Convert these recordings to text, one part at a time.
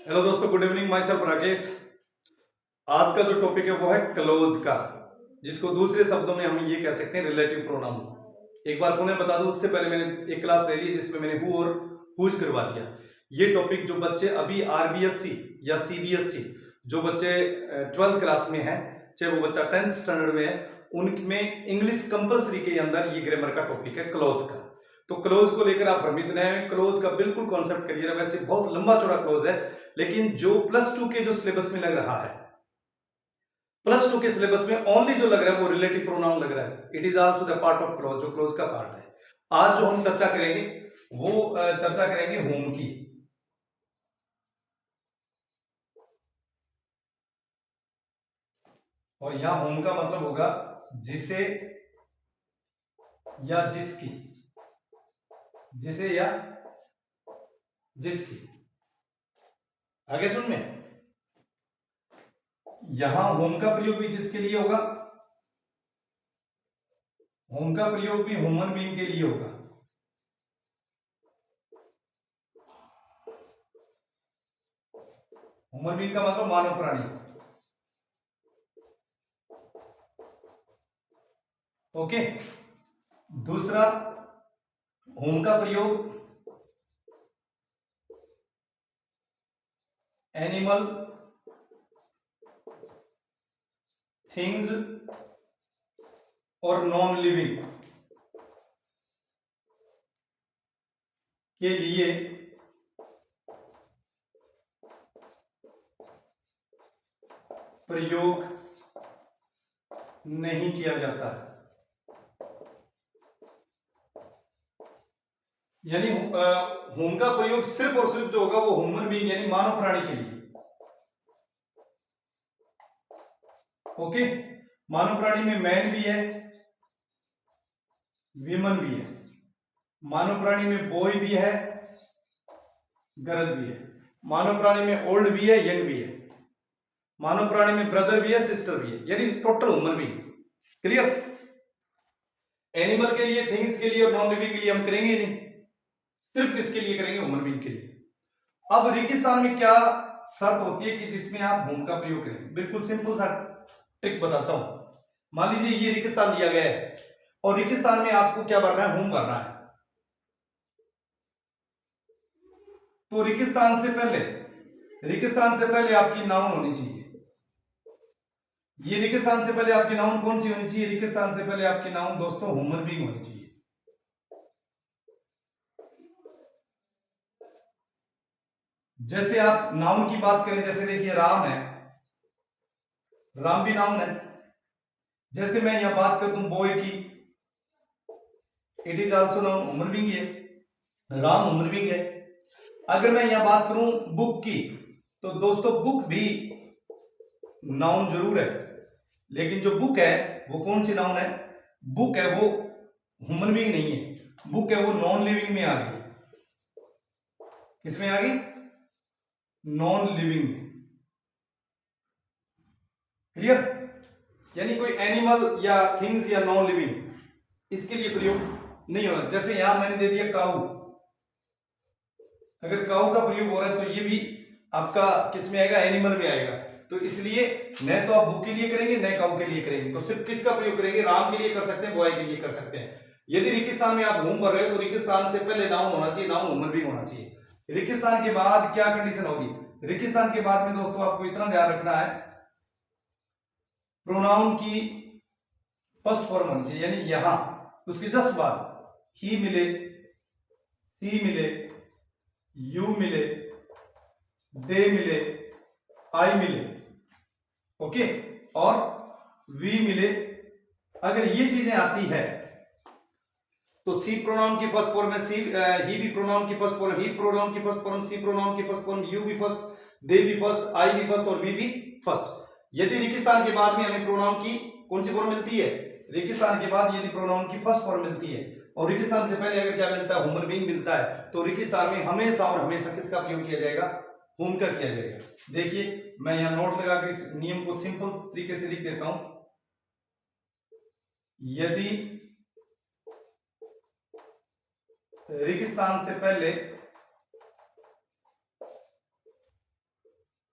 Hello दोस्तों, good evening. My self Rakesh. आज का जो टॉपिक है वो है क्लोज का, जिसको दूसरे शब्दों में हम ये कह सकते हैं रिलेटिव प्रोनाउन। एक बार पुनः बता दूं, उससे पहले मैंने एक क्लास ले ली जिसमें मैंने हु और हुज करवा दिया। ये टॉपिक जो बच्चे अभी आरबीएससी या सीबीएसई, जो बच्चे 12th क्लास में हैं, चाहे वो बच्चा 10th स्टैंडर्ड में है, उनमें इंग्लिश कंपलसरी के अंदर ये ग्रामर का टॉपिक है क्लोज का। तो क्लोज को लेकर आप भ्रमित न हैं। क्लोज का बिल्कुल कॉन्सेप्ट क्लियर है। वैसे बहुत लंबा चौड़ा क्लोज है, लेकिन जो +2 के जो सिलेबस में लग रहा है, +2 के सिलेबस में ओनली जो लग रहा है वो रिलेटिव प्रोनाउन लग रहा है। It is also the part of close, जो क्लोज का पार्ट है। आज जो हम चर्चा करेंगे वो चर्चा करेंगे होम की। और यहां होम का मतलब होगा जिसे या जिसकी, जिसे या जिसकी। आगे सुन में, यहां होम का प्रयोग भी किसके लिए होगा? होम का प्रयोग भी ह्यूमन बीइंग के लिए होगा। ह्यूमन बीइंग का मतलब मानव प्राणी। ओके। दूसरा, होम का प्रयोग एनिमल, थिंग्स और नॉन लिविंग के लिए प्रयोग नहीं किया जाता है। यानी होम का प्रयोग सिर्फ और सिर्फ जो होगा वो ह्यूमन बीइंग यानी मानव प्राणी के लिए। ओके। मानव प्राणी में मैन भी है, वीमन भी है। मानव प्राणी में बॉय भी है, गर्ल भी है। मानव प्राणी में ओल्ड भी है, यंग भी है। मानव प्राणी में ब्रदर भी है, सिस्टर भी है, यानी total human being. Clear? Animal के लिए, थिंग्स के लिए और नॉन लिविंग के लिए हम करेंगे नहीं, सिर्फ किसके लिए करेंगे? ह्यूमन बीइंग के लिए। अब रेगिस्तान में क्या शर्त होती है कि जिसमें आप होम का प्रयोग करें? बिल्कुल सिंपल सा ट्रिक बताता हूं। मान लीजिए ये रेगिस्तान दिया गया है और रेगिस्तान में आपको क्या भरना है? होम भरना है। तो रेगिस्तान से पहले आपकी नाउन होनी चाहिए। ये रेगिस्तान से पहले आपकी नाउन कौन सी होनी चाहिए? रेगिस्तान से पहले आपकी नाउन दोस्तों ह्यूमन बीइंग होनी चाहिए। जैसे आप नाउन की बात करें, जैसे देखिए राम है, राम भी नाउन है। जैसे मैं यहां बात कर दूं बॉय की, it is also known, human being है, राम ह्यूमन बीइंग है। अगर मैं यहां बात करूं बुक की, तो दोस्तों बुक भी नाउन जरूर है, लेकिन जो बुक है वो कौन सी नाउन है? बुक है वो ह्यूमन बीइंग नहीं है, बुक है वो नॉन लिविंग में आ गई। किसमें आ गई? नॉन लिविंग में। क्लियर? यानी कोई एनिमल या थिंग्स या नॉन लिविंग इसके लिए प्रयोग नहीं होना। जैसे यहां मैंने दे दिया काऊ, अगर काऊ का प्रयोग हो रहा है तो ये भी आपका किस में आएगा? एनिमल में आएगा। तो इसलिए न तो आप बुक के लिए करेंगे न काऊ के लिए करेंगे, तो सिर्फ किसका प्रयोग करेंगे? राम के लिए कर सकते हैं, बॉय के लिए कर सकते हैं। यदि रेगिस्तान में आप होम भर रहे हो तो रेगिस्तान से पहले नाउन होना चाहिए, नाउन ह्यूमन बीइंग होना चाहिए। रेगिस्तान के बाद क्या कंडीशन होगी? रेगिस्तान के बाद में दोस्तों आपको इतना ध्यान रखना है, प्रोनाउन की फर्स्ट फॉर्म होनी चाहिए। यानी यहां उसके जस्ट बाद ही मिले, सी मिले, यू मिले, दे मिले, आई मिले, ओके, और वी मिले। अगर ये चीजें आती है तो सी प्रोनाउन की फर्स्ट फॉर्म है, सी ही भी प्रोनाउन की फर्स्ट फॉर्म, ही प्रोनाउन की फर्स्ट फॉर्म, सी प्रोनाउन की फर्स्ट फॉर्म, यू भी फर्स्ट, दे भी फर्स्ट, आई भी फर्स्ट और वी भी फर्स्ट। यदि रेगिस्तान के बाद में हमें प्रोनाउन की कौन सी फॉर्म मिलती है? रेगिस्तान के बाद यदि प्रोनाउन की फर्स्ट फॉर्म मिलती है और रेगिस्तान से पहले अगर क्या मिलता है? ह्यूमन बीइंग मिलता है, तो रेगिस्तान में हमेशा और हमेशा किसका प्रयोग किया जाएगा? होम का किया जाएगा। देखिए मैं यहां नोट लगा के इस नियम को सिंपल तरीके से लिख देता हूं। यदि रेगिस्तान से पहले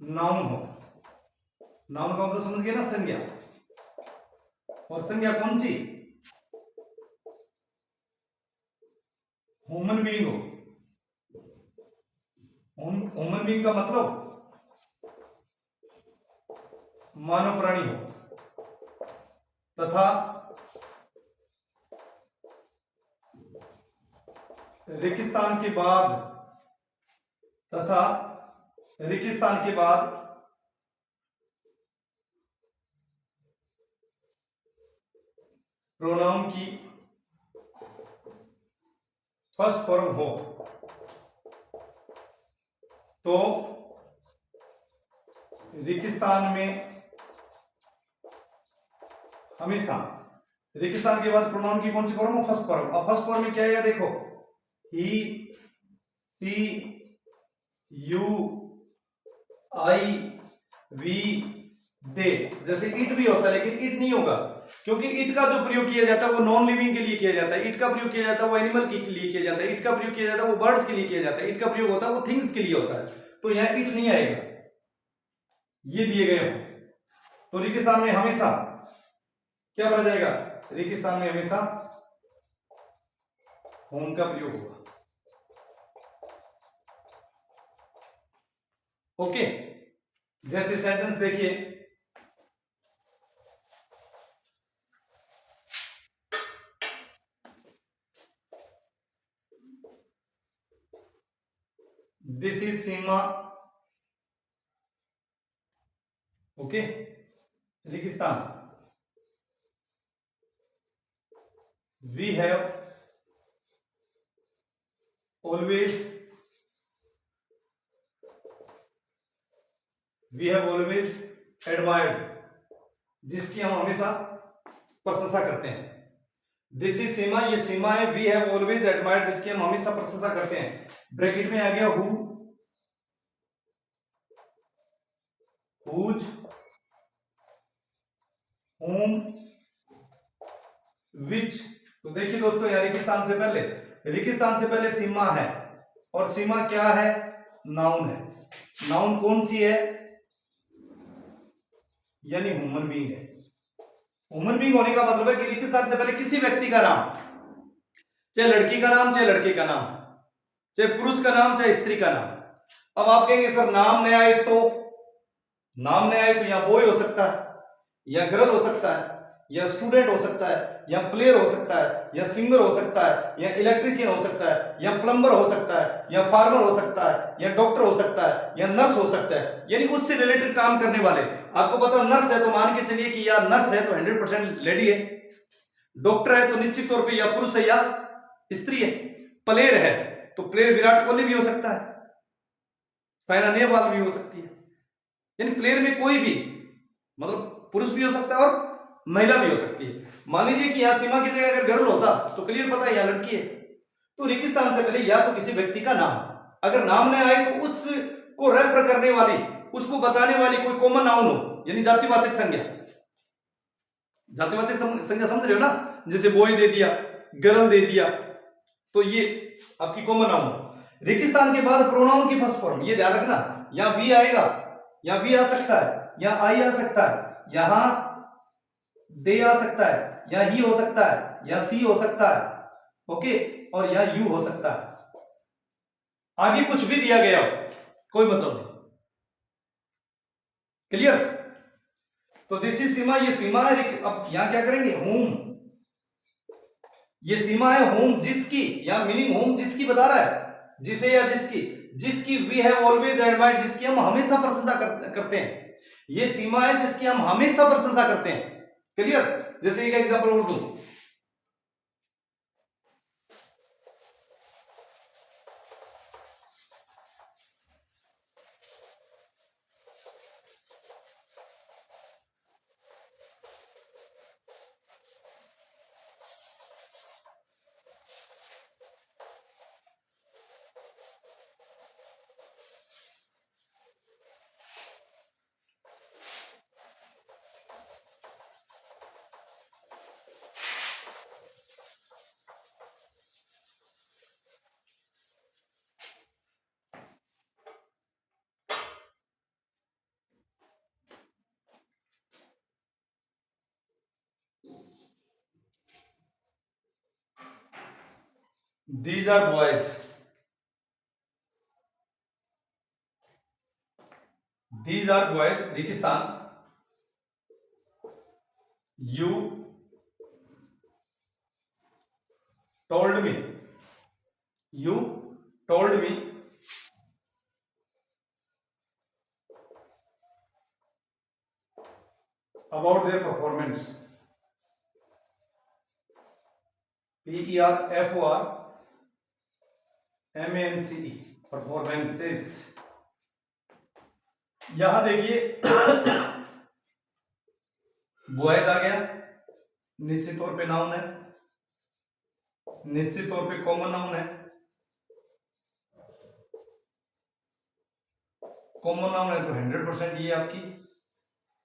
नाउन हो। नाउन का मतलब समझ गए ना, संज्ञा। और संज्ञा कौन सी? ह्यूमन बीइंग हो। ह्यूमन बीइंग का मतलब मानव प्राणी हो, तथा रेगिस्तान के बाद प्रोनाउन की फर्स्ट फॉर्म हो तो रेगिस्तान में हमेशा, रेगिस्तान के बाद प्रोनाउन की कौन सी फॉर्म हो? First form. अब फर्स्ट फॉर्म में क्या आएगा देखो, ही, सी, यू, आई, वी, दे। जैसे इट भी होता है, लेकिन इट नहीं होगा, क्योंकि इट का जो प्रयोग किया जाता है वो नॉन लिविंग के लिए किया जाता है। इट का प्रयोग किया जाता है वो एनिमल के लिए किया जाता है। इट का प्रयोग किया जाता है वो बर्ड्स के लिए किया जाता है। इट का प्रयोग होता है वो थिंग्स के लिए होता है। तो यहाँ इट नहीं आएगा, ये दिए गए हो। तो रेगिस्तान में हमेशा क्या बना जाएगा? रेगिस्तान में हमेशा होम का प्रयोग होगा। ओके, जैसे सेंटेंस देखिए, दिस इज सीमा। ओके, रेगिस्तान। वी हैव ऑलवेज एडमायर्ड, जिसकी हम हमेशा प्रशंसा करते हैं। दिस इज सीमा, ये सीमा है। वी हैव ऑलवेज एडमायर्ड, जिसकी हम हमेशा प्रशंसा करते हैं। ब्रैकेट में आ गया हु, हुज, whom, which। तो देखिए दोस्तों, यहाँ रेगिस्तान से पहले सीमा है, और सीमा क्या है? नाउन है। नाउन कौन सी है? यानी ह्यूमन बीइंग है। ह्यूमन बीइंग होने का मतलब है कि रेगिस्तान से पहले किसी व्यक्ति का नाम, चाहे लड़की का नाम, चाहे लड़के का नाम, चाहे पुरुष का नाम, चाहे स्त्री का नाम। अब आप कहेंगे सर नाम नहीं आए तो? नाम नहीं आए तो यहाँ बॉय हो सकता है, या गर्ल हो सकता है, या स्टूडेंट हो सकता है, या प्लेयर हो सकता है, या सिंगर हो सकता है, या इलेक्ट्रीशियन हो सकता है, या प्लम्बर हो सकता है, या फार्मर हो सकता है, या डॉक्टर हो सकता है, या नर्स हो सकता है, यानी उससे रिलेटेड काम करने वाले। आपको पता नर्स है तो मान के चलिए कि यार नर्स है तो 100% लेडी है। डॉक्टर है तो निश्चित तौर पे या पुरुष है या स्त्री है। प्लेयर है तो प्लेयर विराट कोहली भी हो सकता है, साइना नेहवाल भी हो सकती है। यानी प्लेयर में कोई भी, मतलब पुरुष भी हो सकता है और महिला भी हो सकती है। मान लीजिए कि यहाँ सीमा की जगह अगर गर्ल होता तो क्लियर पता है यहाँ लड़की है। तो रेगिस्तान से पहले या तो किसी व्यक्ति का नाम, अगर नाम नहीं आए तो उसको रेफर करने वाली, उसको बताने वाली कोई कॉमन नाउन हो, यानी जातिवाचक संज्ञा। जातिवाचक संज्ञा समझ रहे हो ना? जैसे बॉय दे दिया, गर्ल दे दिया, तो ये आपकी कॉमन नाउन हो। रेगिस्तान के बाद प्रोनाउन की फर्स्ट फॉर्म, ये ध्यान रखना, यहाँ वी आएगा, यहाँ वी आ सकता है, यहाँ आई आ सकता है, यहां दे आ सकता है, या ही हो सकता है, या सी हो सकता है। ओके, और या यू हो सकता है। आगे कुछ भी दिया गया हो कोई मतलब नहीं। क्लियर? तो दिस इज सीमा, ये सीमा है। अब यहां क्या करेंगे? होम, ये सीमा है होम जिसकी, या मीनिंग होम जिसकी बता रहा है, जिसे या जिसकी वी हैव ऑलवेज एडमायर्ड, जिसकी हम हमेशा प्रशंसा करते हैं। ये सीमा है जिसकी हम हमेशा प्रशंसा करते हैं। क्लियर? जैसे एक एग्जांपल और दूं, These are boys. These are boys. रेगिस्तान. You told me. You told me about their performance. PERFORMANCE. Performances. यहां देखिए बॉयज आ गया, निश्चित तौर पे नाउन है, निश्चित तौर पे कॉमन नाउन है. कॉमन नाउन है तो 100% ये आपकी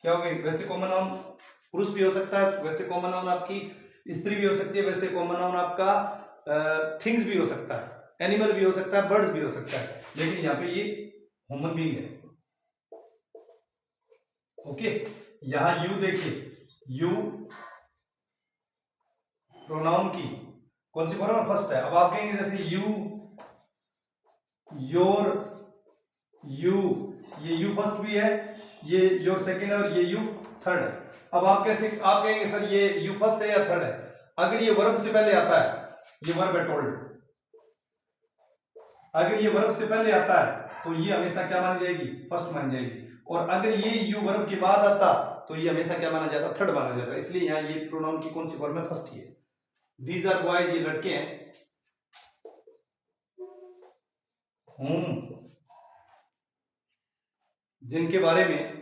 क्या होगी. वैसे कॉमन नाउन पुरुष भी हो सकता है, वैसे कॉमन नाउन आपकी स्त्री भी हो सकती है, वैसे कॉमन नाउन आपका थिंग्स भी हो सकता है, एनिमल भी हो सकता है, बर्ड्स भी हो सकता है, लेकिन यहाँ पे ये ह्यूमन बीइंग है. ओके. यहां यू देखिए, यू प्रोनाउन की कौन सी फॉर्म है, फर्स्ट है. अब आप कहेंगे जैसे यू, योर, यू, ये यू फर्स्ट भी है, ये योर सेकंड है और ये यू थर्ड है. अब आप आप कहेंगे सर ये यू फर्स्ट है या थर्ड है. अगर ये वर्ब से पहले आता है, ये वर्ब है टोल्ड, अगर ये वर्ब से पहले आता है तो ये हमेशा क्या मानी जाएगी, फर्स्ट मानी जाएगी. और अगर ये यू वर्ब के बाद आता तो ये हमेशा क्या माना जाता, थर्ड माना जाता. इसलिए यहाँ ये प्रोनाउन की कौन सी फॉर्म है, फर्स्ट ही है. दीज आर बॉयज, ये लड़के हैं. जिनके बारे में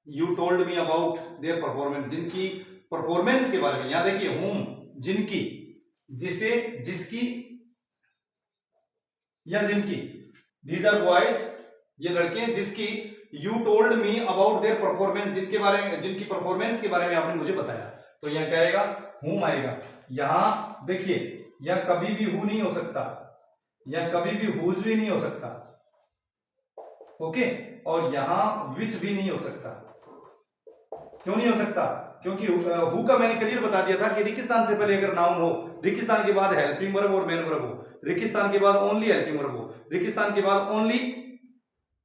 you told me about their performance, जिनकी परफॉर्मेंस के बारे में. यहां देखिए होम, जिनकी, जिसे, जिसकी या जिनकी. दीज आर बॉयज, ये लड़के हैं जिसकी you told me about their performance, जिनके बारे में, जिनकी परफॉर्मेंस के बारे में आपने मुझे बताया. तो यहां क्या आएगा, हुम आएगा. यहां देखिए, यह कभी भी हु नहीं हो सकता, यह कभी भी हुज भी नहीं हो सकता. ओके. और यहां विच भी नहीं हो सकता. क्यों नहीं हो सकता, क्योंकि हु का मैंने क्लियर बता दिया था कि रेगिस्तान से पहले अगर नाउन हो, रेगिस्तान के बाद हेल्पिंग वर्ब और मेन वर्ब हो, रेगिस्तान के बाद ओनली हेल्पिंग वर्ब हो, रेगिस्तान के बाद ओनली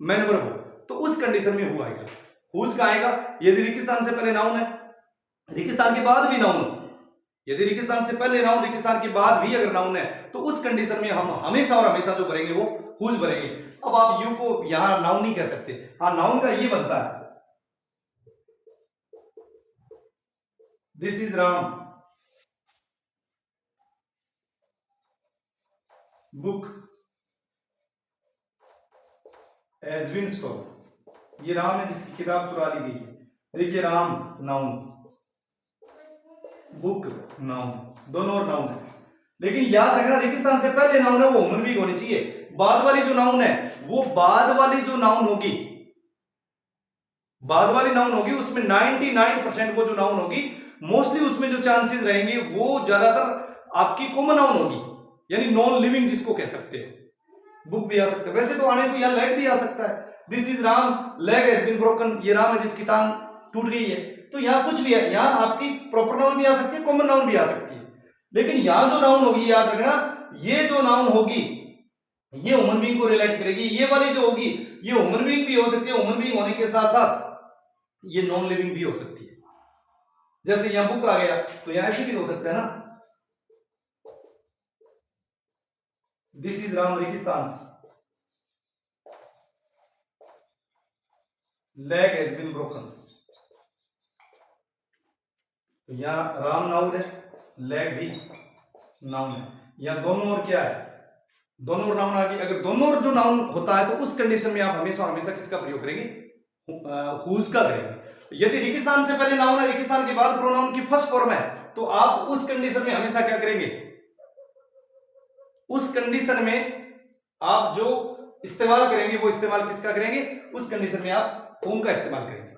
मेन वर्ब हो, तो उस कंडीशन में हु आएगा. हुज का आएगा यदि रेगिस्तान से पहले नाउन है, रेगिस्तान के बाद भी नाउन हो. यदि रेगिस्तान से पहले नाउन, रेगिस्तान के बाद भी अगर नाउन है, तो उस कंडीशन में हम हमेशा और हमेशा जो भरेंगे वो हुज भरेंगे. अब आप यू को यहां नाउन नहीं कह सकते. हाँ, नाउन का ये बनता है, this is Ram, book has been stolen. ये राम है जिसकी किताब चुरा ली गई है. देखिए राम नाउन, बुक नाउन, दोनों और नाउन है. लेकिन याद रखना रेगिस्तान से पहले नाउन है वो ह्यूमन बीइंग होनी चाहिए. बाद वाली जो नाउन है, वो बाद वाली जो नाउन होगी, बाद वाली नाउन होगी उसमें 99% वो जो नाउन होगी, मोस्टली उसमें जो चांसेस रहेंगे वो ज्यादातर आपकी कॉमन नाउन होगी, यानी नॉन लिविंग जिसको कह सकते हैं. बुक भी आ सकता है, वैसे तो आने को यहां लेग भी आ सकता है. This is Ram, leg has been broken, ये राम है जिसकी टांग टूट गई है. तो यहां कुछ भी है, यहां आपकी प्रॉपर नाउन भी आ सकती है, कॉमन नाउन भी आ सकती है. लेकिन यहां जो नाउन होगी, याद रखना, ये जो नाउन होगी ये ह्यूमन बीइंग को रिलेट करेगी. ये वाली जो होगी ये ह्यूमन बीइंग भी हो सकती है, ह्यूमन बीइंग होने के साथ साथ ये नॉन लिविंग भी हो सकती है. जैसे यहां बुक आ गया तो यहां ऐसे भी हो सकता है ना, दिस इज राम रेगिस्तान, लेग हैज बीन ब्रोकन. तो यहां राम नाउन है, लेग भी नाउन है. यहां दोनों और क्या है, दोनों और नाउन आ गई. अगर दोनों और जो नाउन होता है तो उस कंडीशन में आप हमेशा हमेशा किसका प्रयोग करेंगे, हुज का करेंगे. यदि रेगिस्तान से पहले नाउन है, रेगिस्तान के बाद प्रोनाउन की फर्स्ट फॉर्म है, तो आप उस कंडीशन में हमेशा क्या करेंगे, उस कंडीशन में आप जो इस्तेमाल करेंगे वो इस्तेमाल किसका करेंगे, उस कंडीशन में आप होम का इस्तेमाल करेंगे.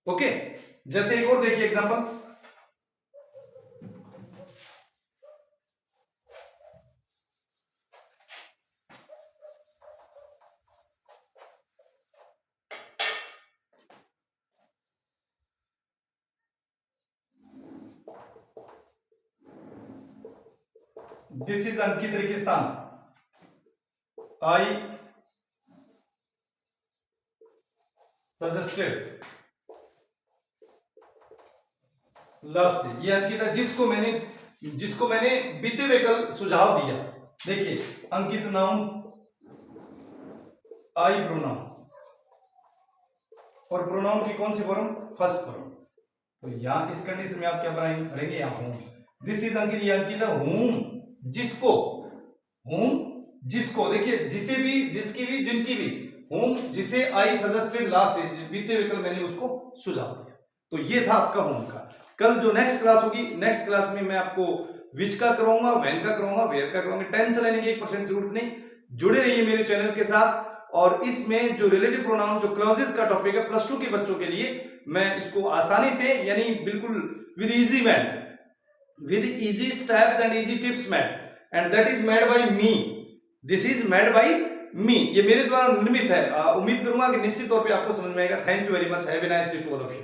ओके. जैसे एक और देखिए एग्जांपल, दिस इज अंकित रेगिस्तान, आई सजेस्टेड लास्ट डे, ये अंकित है जिसको मैंने बीते हुए कल सुझाव दिया। देखिए अंकित नाउन, आई प्रोनाउन, और प्रोनाउन की कौन सी फॉर्म, फर्स्ट फॉर्म। तो यहां इस कंडीशन में आप क्या करेंगे, यहां हूं, दिस इज अंकित, ये अंकित है हूं, जिसको, हूं जिसको, देखिए जिसे भी, जिसकी भी, जिनकी भी, हूं जिसे आई सजेस्टेड लास्ट डे, बीते हुए कल मैंने उसको सुझाव दिया। तो ये था आपका हूं का। कल जो नेक्स्ट क्लास होगी, नेक्स्ट क्लास में मैं आपको विच का कराऊंगा, व्हेन का कराऊंगा, वेयर का कराऊंगा। टेंशन लेने की 1% जरूरत नहीं, जुड़े रहिए मेरे चैनल के साथ। और इसमें जो रिलेटिव प्रोनाउन, जो क्लॉजेस का टॉपिक है प्लस 2 के बच्चों के लिए, मैं इसको आसानी से, यानी बिल्कुल with easy math, with easy steps and easy tips math, and that is made by me, this is made by me, ये मेरे द्वारा निर्मित है। उम्मीद करूंगा कि निश्चित तौर पे आपको समझ में आएगा। Thank you very much, have a nice day to all of you.